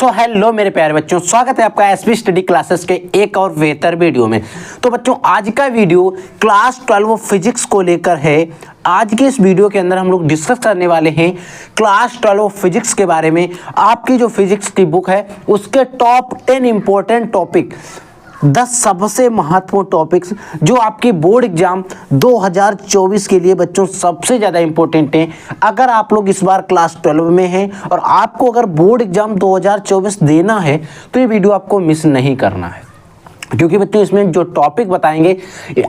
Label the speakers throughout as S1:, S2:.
S1: So hello मेरे प्यारे बच्चों, स्वागत है आपका एसपी स्टडी क्लासेस के एक और बेहतर वीडियो में। तो बच्चों आज का वीडियो क्लास 12 फिजिक्स को लेकर है। आज के इस वीडियो के अंदर हम लोग डिस्कस करने वाले हैं क्लास 12 फिजिक्स के बारे में। आपकी जो फिजिक्स की बुक है उसके टॉप 10 इंपॉर्टेंट टॉपिक, 10 सबसे महत्वपूर्ण टॉपिक्स जो आपके बोर्ड एग्जाम 2024 के लिए बच्चों सबसे ज़्यादा इंपॉर्टेंट हैं। अगर आप लोग इस बार क्लास 12 में हैं और आपको अगर बोर्ड एग्जाम 2024 देना है तो ये वीडियो आपको मिस नहीं करना है, क्योंकि बच्चों इसमें जो टॉपिक बताएंगे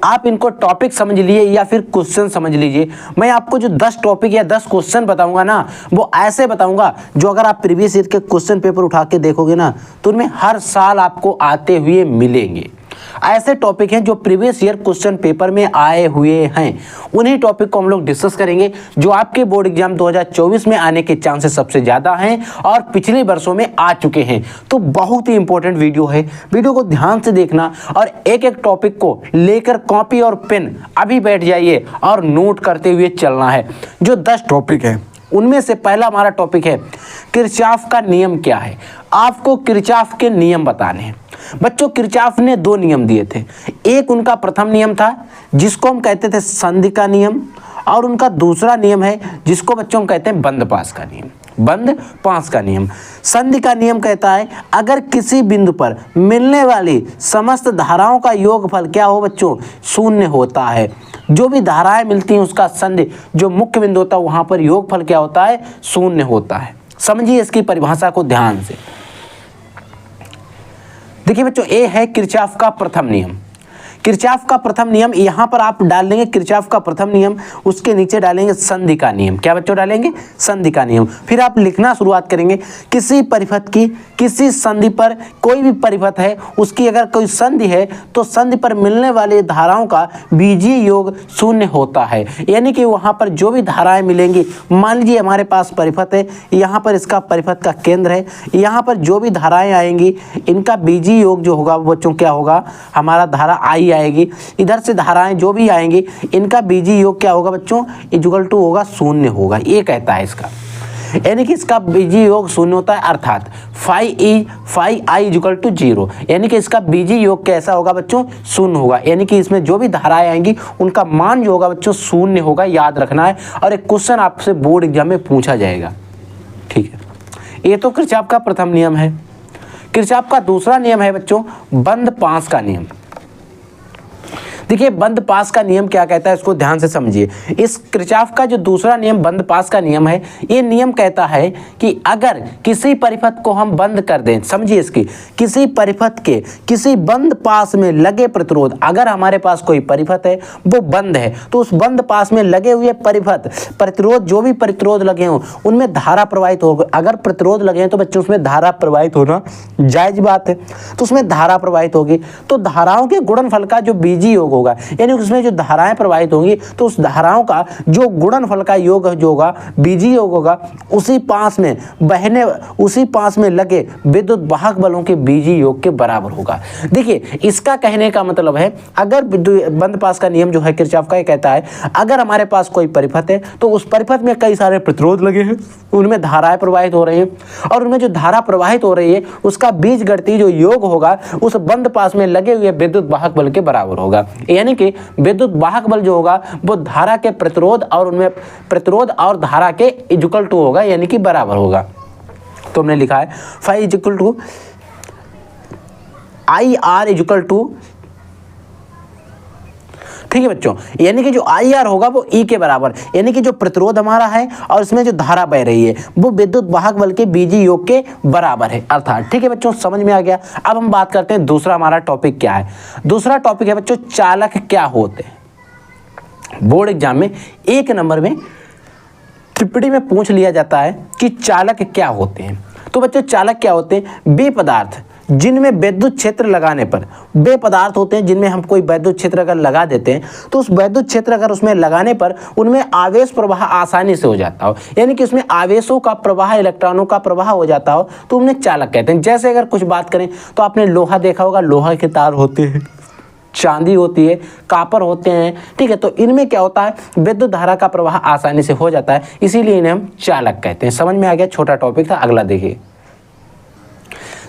S1: आप इनको टॉपिक समझ लीजिए या फिर क्वेश्चन समझ लीजिए। मैं आपको जो 10 टॉपिक या 10 क्वेश्चन बताऊंगा ना, वो ऐसे बताऊंगा जो अगर आप प्रीवियस ईयर के क्वेश्चन पेपर उठा के देखोगे ना तो उनमें हर साल आपको आते हुए मिलेंगे। ऐसे टॉपिक हैं जो प्रीवियस ईयर क्वेश्चन पेपर में आए हुए हैं, उन्हीं टॉपिक को हम लोग डिस्कस करेंगे जो आपके बोर्ड एग्जाम 2024 में आने के चांसेस सबसे ज़्यादा हैं और पिछले वर्षों में आ चुके हैं। तो बहुत ही इंपॉर्टेंट वीडियो है, वीडियो को ध्यान से देखना और एक एक टॉपिक को लेकर कॉपी और पेन अभी बैठ जाइए और नोट करते हुए चलना है। जो 10 टॉपिक है उनमें से पहला हमारा टॉपिक है किरचॉफ का नियम क्या है। आपको किरचॉफ के नियम बताने हैं। बच्चों किरचॉफ ने 2 नियम दिए थे। एक उनका प्रथम नियम था जिसको हम कहते थे संधि का नियम, और उनका दूसरा नियम है जिसको बच्चों हम कहते हैं बंद पास का नियम। बंद पास का नियम, संधि का नियम कहता है अगर किसी बिंदु पर मिलने वाली समस्त धाराओं का योगफल क्या हो बच्चों, शून्य होता है। जो भी धाराएं मिलती हैं उसका संधि जो मुख्य बिंदु होता है वहां पर योगफल क्या होता है, शून्य होता है। समझिए इसकी परिभाषा को ध्यान से। देखिए बच्चों, ये है किरचॉफ का प्रथम नियम। किरचॉफ का प्रथम नियम यहां पर आप डाल देंगे किरचॉफ का प्रथम नियम, उसके नीचे डालेंगे संधि का नियम। क्या बच्चों डालेंगे, संधि का नियम। फिर आप लिखना शुरुआत करेंगे किसी परिपथ की, किसी संधि पर, कोई भी परिपथ है उसकी अगर कोई संधि है तो संधि पर मिलने वाली धाराओं का बीजीय योग शून्य होता है। यानी कि वहां पर जो भी धाराएं मिलेंगी, मान लीजिए हमारे पास परिपथ है, यहाँ पर इसका परिपथ का केंद्र है, यहाँ पर जो भी धाराएं आएंगी इनका बीजीय योग जो होगा वो बच्चों क्या होगा, हमारा धारा आई आएगी। इधर से धाराएं जो भी आएंगी इनका बीजीय योग क्या होगा बच्चों, इक्वल टू होगा, शून्य होगा। ये कहता है इसका, यानी कि इसका बीजीय योग शून्य होता है, अर्थात फाई आई इक्वल टू 0। यानी कि इसका बीजीय योग कैसा होगा बच्चों, शून्य होगा। यानी कि इसमें जो भी धाराएं आएंगी उनका मान जो होगा बच्चों शून्य होगा, याद रखना है। और एक क्वेश्चन आपसे बोर्ड एग्जाम में पूछा जाएगा, ठीक है। ये तो किरचॉफ का प्रथम नियम है। किरचॉफ का दूसरा नियम है बच्चों बंद पास का नियम। देखिए बंद पास का नियम क्या कहता है, इसको ध्यान से समझिए। इस किरचॉफ का जो दूसरा नियम बंद पास का नियम है, ये नियम कहता है कि अगर किसी परिपथ को हम बंद कर दें, समझिए इसकी, किसी परिपथ के किसी बंद पास में लगे प्रतिरोध, अगर हमारे पास कोई परिपथ है वो बंद है तो उस बंद पास में लगे हुए परिपथ प्रतिरोध, जो भी प्रतिरोध लगे हों उनमें धारा प्रवाहित होगी। अगर प्रतिरोध लगे हैं तो बच्चों उसमें धारा प्रवाहित होना जायज बात है, तो उसमें धारा प्रवाहित होगी। तो धाराओं के गुणनफल का जो बीजीय योग होगा, यानी उसमें जो धाराएं प्रवाहित होंगी तो उस धाराओं का जो गुणनफल का योग जो होगा, बीजीय योग होगा, उसी पास में लगे विद्युत वाहक बलों के बीजीय योग के बराबर होगा। देखिए इसका कहने का मतलब है, अगर बंद पास का नियम जो है किरचॉफ का, ये कहता है अगर हमारे पास कोई परिपथ है तो उस परिपथ में कई सारे प्रतिरोध लगे हैं, उनमें धाराएं प्रवाहित हो रही हैं, और उनमें जो धारा प्रवाहित हो रही है उसका बीजगणितीय जो योग होगा उस बंद पास में लगे हुए विद्युत वाहक बल के बराबर होगा। यानी कि विद्युत वाहक बल जो होगा वो धारा के प्रतिरोध और उनमें प्रतिरोध और धारा के इक्वल टू होगा, यानी कि बराबर होगा। तो हमने लिखा है phi equal to I R equal to, ठीक है बच्चों। यानी कि जो आई आर होगा वो ई के बराबर, यानी कि जो प्रतिरोध हमारा है और इसमें जो धारा बह रही है वो विद्युत वाहक बल के बीजीय योग के बराबर है, अर्थात। ठीक है बच्चों, समझ में आ गया। अब हम बात करते हैं दूसरा हमारा टॉपिक क्या है। दूसरा टॉपिक है बच्चों चालक क्या होते हैं। बोर्ड एग्जाम में 1 नंबर में टिप्पणी में पूछ लिया जाता है कि चालक क्या होते हैं। तो बच्चों चालक क्या होते हैं, वे पदार्थ जिनमें विद्युत क्षेत्र लगाने पर, वे पदार्थ होते हैं जिनमें हम कोई विद्युत क्षेत्र अगर लगा देते हैं तो उस विद्युत क्षेत्र अगर उसमें लगाने पर उनमें आवेश प्रवाह आसानी से हो जाता हो, यानी कि उसमें आवेशों का प्रवाह, इलेक्ट्रॉनों का प्रवाह हो जाता हो, तो उन्हें चालक कहते हैं। जैसे अगर कुछ बात करें तो आपने लोहा देखा होगा, लोहा के तार होते हैं, चांदी होती है, कापर होते हैं, ठीक है। तो इनमें क्या होता है, विद्युत धारा का प्रवाह आसानी से हो जाता है, इसीलिए इन्हें हम चालक कहते हैं। समझ में आ गया, छोटा टॉपिक था। अगला देखिए,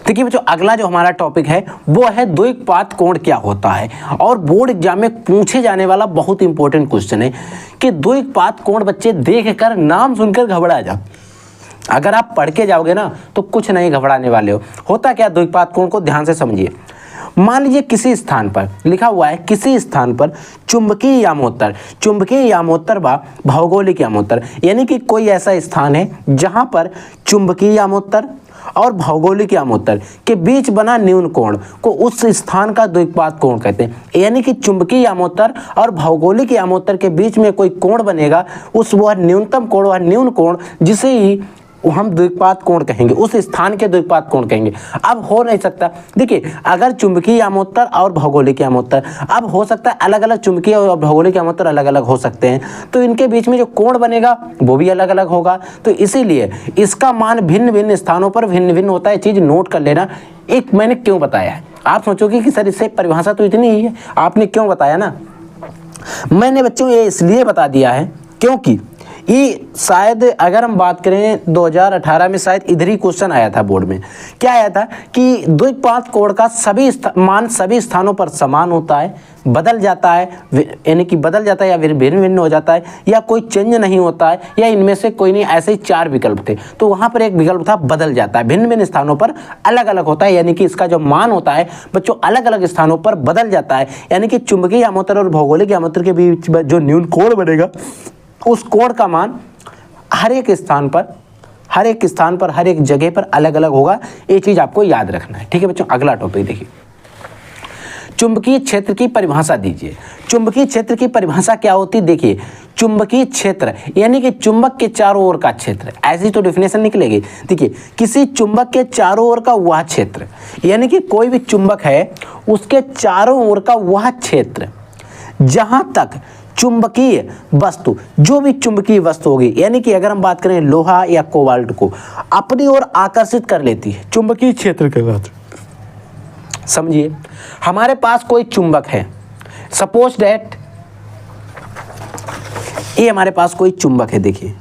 S1: देखिए बच्चों, अगला जो हमारा टॉपिक है वो है द्विपात कोण क्या होता है, और बोर्ड एग्जाम में पूछे जाने वाला बहुत इंपॉर्टेंट क्वेश्चन है कि द्विपात कोण बच्चे देख कर नाम सुनकर घबरा जाओ। अगर आप पढ़ के जाओगे ना तो कुछ नहीं घबराने वाले हो। होता क्या द्विपात कोण को ध्यान से समझिए। मान लीजिए किसी स्थान पर लिखा हुआ है, किसी स्थान पर चुंबकीय यामोत्तर, चुंबकीय यामोत्तर व भौगोलिक यामोत्तर, यानी कि कोई ऐसा स्थान है जहां पर चुंबकीय यामोत्तर और भौगोलिक यामोत्तर के बीच बना न्यून कोण को उस स्थान का द्विपात कोण कहते हैं। यानी कि चुंबकीय यामोत्तर और भौगोलिक यामोत्तर के बीच में कोई कोण बनेगा, उस वह न्यूनतम कोण, वह न्यून कोण, जिसे ही हम द्विपात कोण कहेंगे, उस स्थान के द्विपात कोण कहेंगे। अब हो नहीं सकता, देखिए अगर चुंबकीय यामोत्तर और भौगोलिक यामोत्तर, अब हो सकता है अलग अलग चुंबकीय और भौगोलिक यामोत्तर अलग अलग हो सकते हैं, तो इनके बीच में जो कोण बनेगा वो भी अलग अलग होगा। तो इसीलिए इसका मान भिन्न भिन्न स्थानों पर भिन्न भिन्न होता है। चीज नोट कर लेना। एक मैंने क्यों बताया है, आप सोचोगे कि सर इससे परिभाषा तो इतनी ही है, आपने क्यों बताया ना। मैंने बच्चों ये इसलिए बता दिया है क्योंकि ये शायद अगर हम बात करें 2018 में शायद इधर ही क्वेश्चन आया था बोर्ड में। क्या आया था कि द्विपात कोण का सभी मान सभी स्थानों पर समान होता है, बदल जाता है, यानी कि बदल जाता है या भिन्न भिन्न हो जाता है, या कोई चेंज नहीं होता है, या इनमें से कोई नहीं। ऐसे ही 4 विकल्प थे, तो वहाँ पर एक विकल्प था बदल जाता है, भिन्न भिन्न स्थानों पर अलग अलग होता है, यानी कि इसका जो मान होता है बच्चों अलग अलग स्थानों पर बदल जाता है। यानी कि चुंबकीय यामोत्तर और भौगोलिक यामोत्तर के बीच जो न्यून कोण बनेगा, उस कोण का मान हर एक स्थान पर हर एक जगह पर अलग अलग होगा। ये चीज आपको याद रखना है, ठीक है बच्चों। अगला टॉपिक देखिए, चुंबकीय क्षेत्र की परिभाषा दीजिए। चुंबकीय क्षेत्र की परिभाषा क्या होती है, देखिए चुंबकीय क्षेत्र यानी कि चुंबक के चारों ओर का क्षेत्र, ऐसी तो डेफिनेशन निकलेगी। देखिए किसी चुंबक के चारों ओर का वह क्षेत्र, यानी कि कोई भी चुंबक है उसके चारों ओर का वह क्षेत्र जहां तक चुंबकीय वस्तु, जो भी चुंबकीय वस्तु होगी, यानी कि अगर हम बात करें लोहा या कोबाल्ट को अपनी ओर आकर्षित कर लेती है, चुंबकीय क्षेत्र के बाद। समझिए हमारे पास कोई चुंबक है, सपोज दैट ये हमारे पास कोई चुंबक है। देखिए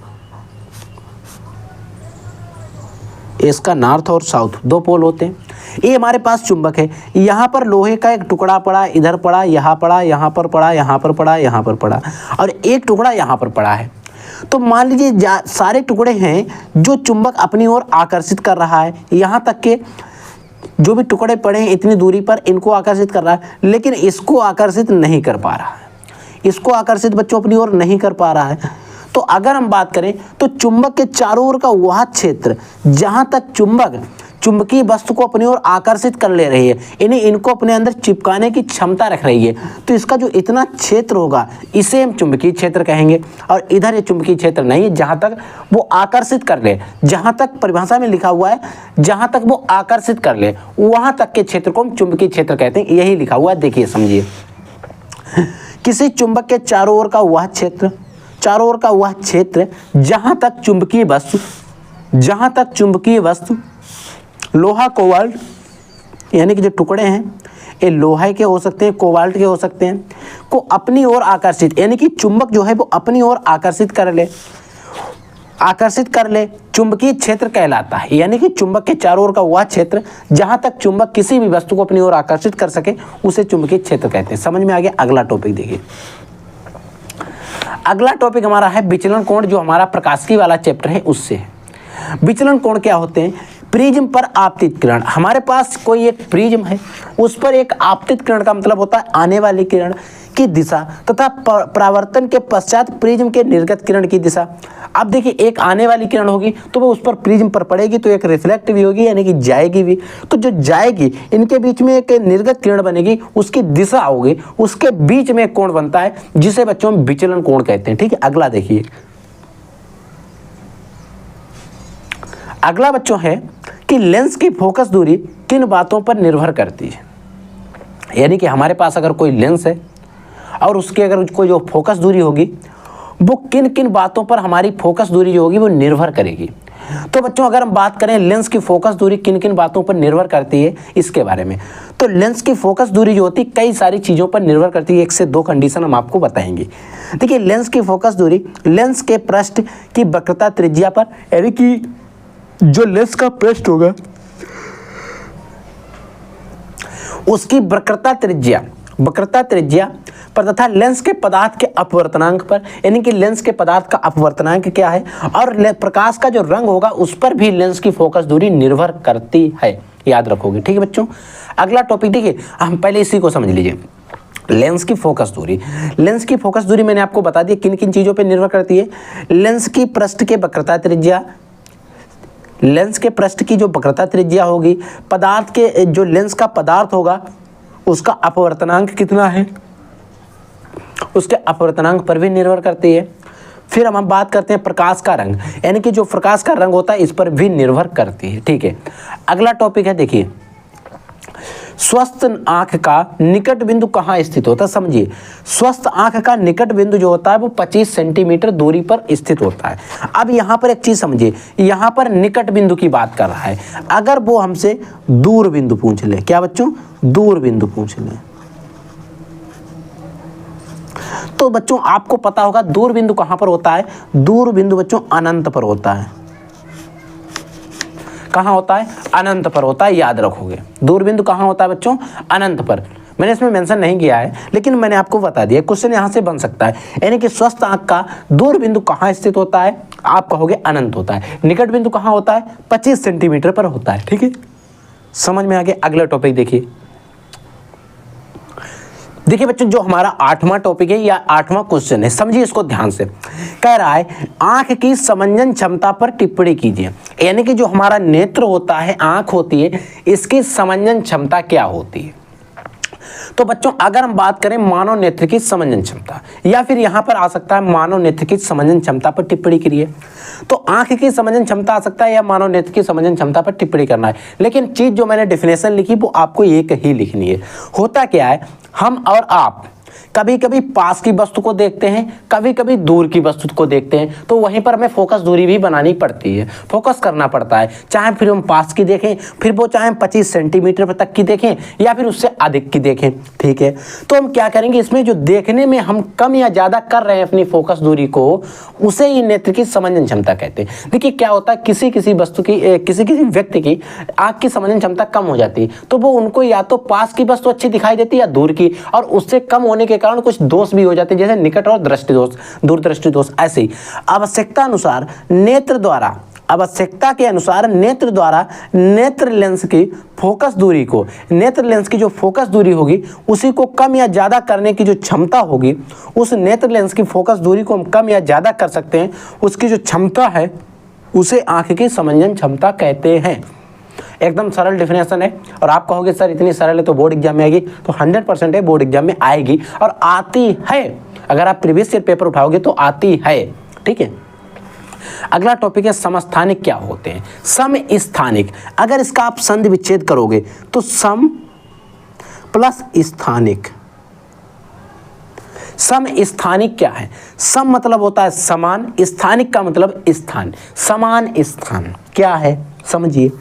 S1: इसका नॉर्थ और साउथ 2 पोल होते हैं। ये हमारे पास चुंबक है, यहाँ पर लोहे का एक टुकड़ा पड़ा, इधर पड़ा, यहाँ पड़ा, यहाँ पर पड़ा, यहाँ पर पड़ा, यहाँ पर पड़ा, और एक टुकड़ा यहाँ पर पड़ा है। तो मान लीजिए सारे टुकड़े हैं जो चुंबक अपनी ओर आकर्षित कर रहा है, यहाँ तक के जो भी टुकड़े पड़े हैं इतनी दूरी पर इनको आकर्षित कर रहा है, लेकिन इसको आकर्षित नहीं कर पा रहा है, इसको आकर्षित बच्चों अपनी ओर नहीं कर पा रहा है। तो अगर हम बात करें तो चुंबक के चारों ओर का वह क्षेत्र जहां तक चुंबक चुंबकीय वस्तु को अपनी ओर आकर्षित कर ले रही है, इन्हें इनको अपने अंदर चिपकाने की क्षमता रख रही है, तो इसका जो इतना क्षेत्र होगा इसे हम चुंबकीय क्षेत्र कहेंगे। और इधर ये चुंबकीय क्षेत्र नहीं है, जहां तक वो आकर्षित कर ले, जहां तक परिभाषा में लिखा हुआ है जहां तक वो आकर्षित कर ले वहां तक के क्षेत्र को हम चुंबकीय क्षेत्र कहते हैं। यही लिखा हुआ है, देखिए समझिए। किसी चुंबक के चारों ओर का वह क्षेत्र, चारों ओर का वह क्षेत्र जहां तक चुंबकीय वस्तु लोहा कोबाल्ट यानी कि जो टुकड़े हैं ये लोहे के हो सकते हैं, कोबाल्ट के हो सकते हैं, को अपनी ओर आकर्षित, यानी कि चुंबक जो है वो अपनी ओर आकर्षित कर ले चुंबकीय क्षेत्र कहलाता है। यानी कि चुंबक के चारों ओर का वह क्षेत्र जहां तक चुंबक किसी भी वस्तु को अपनी ओर आकर्षित कर सके उसे चुंबकीय क्षेत्र कहते हैं। समझ में आ गया। अगला टॉपिक देखिए, अगला टॉपिक हमारा है विचलन कोण, जो हमारा प्रकाशिकी वाला चैप्टर है उससे है। विचलन कोण क्या होते हैं, प्रिज्म पर आपतित किरण। हमारे पास कोई एक प्रिज्म है, उस पर एक आपतित किरण का मतलब होता है आने वाली किरण की दिशा तथा परावर्तन के पश्चात प्रिज्म के निर्गत किरण की दिशा। अब देखिए एक आने वाली किरण होगी तो वो उस पर प्रिज्म पर पड़ेगी तो एक रिफ्लेक्ट भी होगी, यानी कि जाएगी भी। तो जो जाएगी इनके बीच में एक निर्गत किरण बनेगी, उसकी दिशा होगी, उसके बीच में एक कोण बनता है जिसे बच्चों में विचलन कोण कहते हैं। ठीक है, अगला देखिए। अगला बच्चों है कि लेंस की फोकस दूरी किन बातों पर निर्भर करती है। यानी कि हमारे पास अगर कोई लेंस है और उसकी अगर कोई जो फोकस दूरी होगी वो किन किन बातों पर हमारी फोकस दूरी जो होगी वो निर्भर करेगी। तो बच्चों अगर हम बात करें लेंस की फोकस दूरी किन किन बातों पर निर्भर करती है इसके बारे में, तो लेंस की फोकस दूरी जो होती है कई सारी चीज़ों पर निर्भर करती है। 1 से 2 कंडीशन हम आपको बताएंगे। देखिए लेंस की फोकस दूरी लेंस के पृष्ठ की वक्रता त्रिज्या पर, यानी कि जो लेंस का पृष्ठ होगा उसकी वक्रता त्रिज्या पर तथा लेंस के पदार्थ के अपवर्तनांक पर, यानी कि लेंस के पदार्थ का अपवर्तनांक क्या है, और प्रकाश का जो रंग होगा उस पर भी लेंस की फोकस दूरी निर्भर करती है, याद रखोगे। ठीक है बच्चों, अगला टॉपिक देखिए, हम पहले इसी को समझ लीजिए। लेंस की फोकस दूरी, लेंस की फोकस दूरी मैंने आपको बता दिया किन किन चीजों पर निर्भर करती है। लेंस की पृष्ठ के वक्रता त्रिज्या, लेंस के पृष्ठ की जो वक्रता त्रिज्या होगी, पदार्थ के जो लेंस का पदार्थ होगा उसका अपवर्तनांक कितना है, उसके अपवर्तनांक पर भी निर्भर करती है। फिर हम बात करते हैं प्रकाश का रंग, यानी कि जो प्रकाश का रंग होता है इस पर भी निर्भर करती है। ठीक है, अगला टॉपिक है देखिए, स्वस्थ आंख का निकट बिंदु कहाँ स्थित होता है। समझिए, स्वस्थ आंख का निकट बिंदु जो होता है वो 25 सेंटीमीटर दूरी पर स्थित होता है। अब यहाँ पर एक चीज समझिए, यहाँ पर निकट बिंदु की बात कर रहा है। अगर वो हमसे दूर बिंदु पूछ ले, क्या बच्चों, दूर बिंदु पूछ ले, तो बच्चों आपको पता होगा दूर बिंदु कहां पर होता है। दूर बिंदु बच्चों अनंत पर होता है। कहां होता है, अनंत पर होता है, याद रखोगे। दूर बिंदु कहां होता है बच्चों, अनंत पर। मैंने इसमें मेंशन नहीं किया है लेकिन मैंने आपको बता दिया, क्वेश्चन यहां से बन सकता है। यानी कि स्वस्थ आंख का दूर बिंदु कहां स्थित होता है, आप कहोगे अनंत होता है। निकट बिंदु कहां होता है, 25 सेंटीमीटर पर होता है। ठीक है, समझ में आ गया। अगला टॉपिक देखिए, देखिए बच्चों जो हमारा 8वां टॉपिक है या 8वां क्वेश्चन है, समझिए इसको ध्यान से। कह रहा है आंख की समंजन क्षमता पर टिप्पणी कीजिए, यानी कि जो हमारा नेत्र होता है, आंख होती है, इसकी समंजन क्षमता क्या होती है। तो बच्चों अगर हम बात करें मानव नेत्र की समंजन क्षमता, या फिर यहां पर आ सकता है मानव नेत्र की समंजन क्षमता पर टिप्पणी करिए, तो आंख की समंजन क्षमता आ सकता है या मानव नेत्र की समंजन क्षमता पर टिप्पणी करना है। लेकिन चीज जो मैंने डेफिनेशन लिखी वो आपको एक ही लिखनी है। होता क्या है, हम और आप कभी कभी पास की वस्तु को देखते हैं, कभी कभी दूर की वस्तु को देखते हैं, तो वहीं पर हमें फोकस दूरी भी बनानी पड़ती है, फोकस करना पड़ता है। चाहे फिर हम पास की देखें, फिर वो चाहे 25 सेंटीमीटर तक की देखें या फिर उससे अधिक की देखें। ठीक है, तो हम क्या करेंगे, इसमें जो देखने में हम कम या ज्यादा कर रहे हैं अपनी फोकस दूरी को, उसे ही नेत्र की समंजन क्षमता कहते हैं। देखिए क्या होता है, किसी किसी वस्तु की, किसी व्यक्ति की आंख की समंजन क्षमता कम हो जाती है, तो वो उनको या तो पास की वस्तु अच्छी दिखाई देती है या दूर की, और उससे कम होने के कारण कुछ दोष भी हो जाते हैं, जैसे निकट और दृष्टि दोष, दूरदृष्टि दोष। ऐसे ही आवश्यकता अनुसार नेत्र द्वारा, आवश्यकता के अनुसार नेत्र द्वारा नेत्र लेंस की फोकस दूरी को, नेत्र लेंस की जो फोकस दूरी होगी उसी को कम या ज्यादा करने की जो क्षमता होगी, उस नेत्र लेंस की फोकस दूरी को हम कम या ज्यादा कर सकते हैं, उसकी जो क्षमता है उसे आंख की समंजन क्षमता कहते हैं। एकदम सरल डेफिनेशन है, और आप कहोगे सर इतनी सरल है तो बोर्ड एग्जाम में आएगी, तो 100% है बोर्ड एग्जाम में आएगी और आती है। अगर आप प्रीवियस ईयर पेपर उठाओगे तो आती है। ठीक है, अगला टॉपिक है समस्थानिक क्या होते हैं। समस्थानिक, अगर इसका आप संधि विच्छेद करोगे तो सम प्लस स्थानिक, समस्थानिक क्या है, सम मतलब होता है समान, स्थानिक का मतलब स्थान, समान स्थान क्या है समझिए।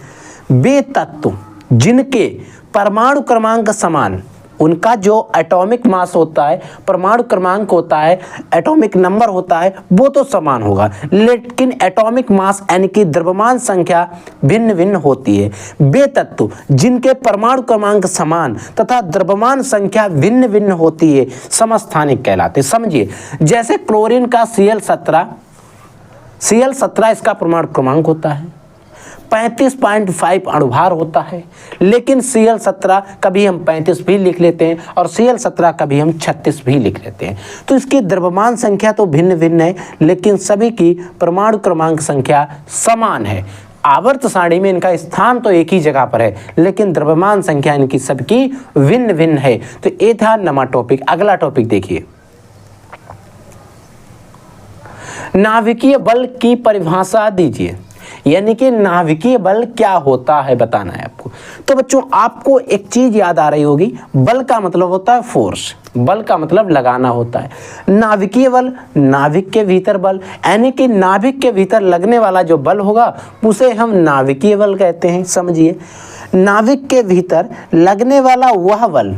S1: वे तत्व जिनके परमाणु क्रमांक समान, उनका जो एटॉमिक मास होता है, परमाणु क्रमांक होता है, एटॉमिक नंबर होता है, वो तो समान होगा, लेकिन एटॉमिक मास यानी कि द्रव्यमान संख्या भिन्न भिन्न होती है। वे तत्व जिनके परमाणु क्रमांक समान तथा द्रव्यमान संख्या भिन्न भिन्न होती है समस्थानिक कहलाते। समझिए, जैसे क्लोरीन का Cl17 इसका परमाणु क्रमांक होता है, 35.5 अणुभार होता है, लेकिन Cl17 कभी हम 35 भी लिख लेते हैं और Cl17 कभी हम 36 भी लिख लेते हैं। तो इसकी द्रव्यमान संख्या तो भिन्न भिन्न है, लेकिन सभी की परमाणु क्रमांक संख्या समान है। आवर्त सारणी में इनका स्थान तो एक ही जगह पर है, लेकिन द्रव्यमान संख्या इनकी सबकी भिन्न भिन्न है। तो ये था 9वां टॉपिक। अगला टॉपिक देखिए, नाभिकीय बल की परिभाषा दीजिए, यानी कि नाभिकीय बल क्या होता है बताना है आपको। तो बच्चों आपको एक चीज याद आ रही होगी, बल का मतलब होता है फोर्स, बल का मतलब लगाना होता है। नाभिकीय बल, नाभिक के भीतर बल, यानी कि नाभिक के भीतर लगने वाला जो बल होगा उसे हम नाभिकीय बल कहते हैं। समझिए, नाभिक के भीतर लगने वाला वह बल,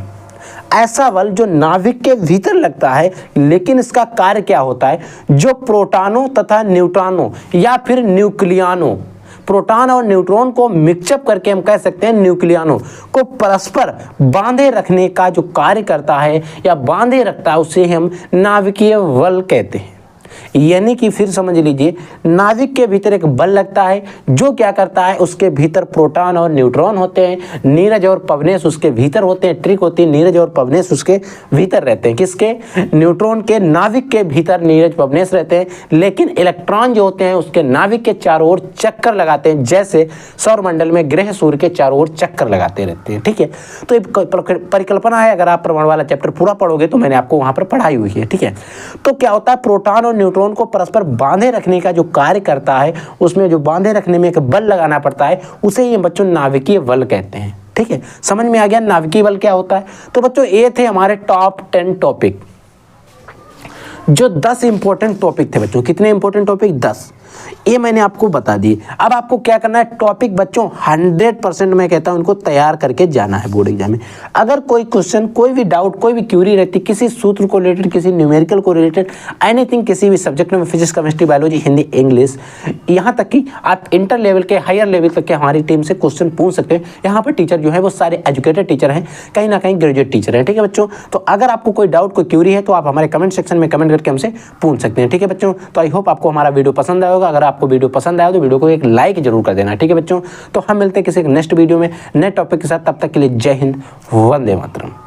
S1: ऐसा बल जो नाभिक के भीतर लगता है, लेकिन इसका कार्य क्या होता है, जो प्रोटॉनों तथा न्यूट्रॉनों या फिर न्यूक्लियनों, प्रोटॉन और न्यूट्रॉन को मिक्सअप करके हम कह सकते हैं न्यूक्लियनों को परस्पर बांधे रखने का जो कार्य करता है या बांधे रखता है, उसे हम नाभिकीय बल कहते हैं। यानी कि फिर समझ लीजिए, नाभिक के भीतर एक बल लगता है जो क्या करता है, उसके भीतर प्रोटॉन और न्यूट्रॉन होते हैं, नीरज और पवनेश उसके भीतर होते हैं। ट्रिक होती है, नीरज और पवनेश उसके भीतर रहते हैं। किसके? न्यूट्रॉन के नाभिक के भीतर नीरज पवनेश रहते हैं, लेकिन इलेक्ट्रॉन जो होते हैं उसके नाभिक के चारों ओर चक्कर लगाते हैं, जैसे सौरमंडल में ग्रह सूर्य के चारों ओर चक्कर लगाते रहते हैं। ठीक है, तो ये परिकल्पना है। अगर आप परमाणु वाला चैप्टर पूरा पढ़ोगे तो मैंने आपको वहां पर पढ़ाई हुई है। ठीक है, तो क्या होता है, प्रोटॉन और न्यूट्रॉन को परस्पर बांधे रखने का जो कार्य करता है, उसमें जो बांधे रखने में एक बल लगाना पड़ता है, उसे ये बच्चों नाभिकीय बल कहते हैं। ठीक है, समझ में आ गया नाभिकीय बल क्या होता है। तो बच्चों ये थे हमारे टॉप 10 टॉपिक, जो 10 इंपॉर्टेंट टॉपिक थे बच्चों। कितने इंपॉर्टेंट टॉपिक? 10। ये मैंने आपको बता दिए। अब आपको क्या करना है, टॉपिक बच्चों 100% मैं कहता हूं उनको तैयार करके जाना है बोर्ड एग्जाम में। अगर कोई क्वेश्चन, कोई भी डाउट, कोई भी क्यूरी रहती, किसी सूत्र को रिलेटेड, किसी न्यूमेरिकल को रिलेटेड, एनीथिंग, किसी भी सब्जेक्ट में, physics, chemistry, biology, Hindi, English, यहाँ तक कि आप इंटर लेवल के, हायर लेवल तक के हमारी टीम से क्वेश्चन पूछ सकते हैं। यहाँ पर टीचर जो है वो सारे एजुकेटेड टीचर हैं, कहीं ना कहीं ग्रेजुएट टीचर हैं। ठीक है बच्चों, तो अगर आपको कोई डाउट, कोई क्यूरी है तो आप हमारे कमेंट सेक्शन में कमेंट करके हमसे पूछ सकते हैं। ठीक है बच्चों, तो आई होप आपको हमारा वीडियो पसंद आएगा। अगर आपको वीडियो पसंद आया तो वीडियो को एक लाइक जरूर कर देना। ठीक है बच्चों, तो हम मिलते हैं किसी नेक्स्ट वीडियो में नए टॉपिक के साथ। तब तक के लिए जय हिंद, वंदे मातरम।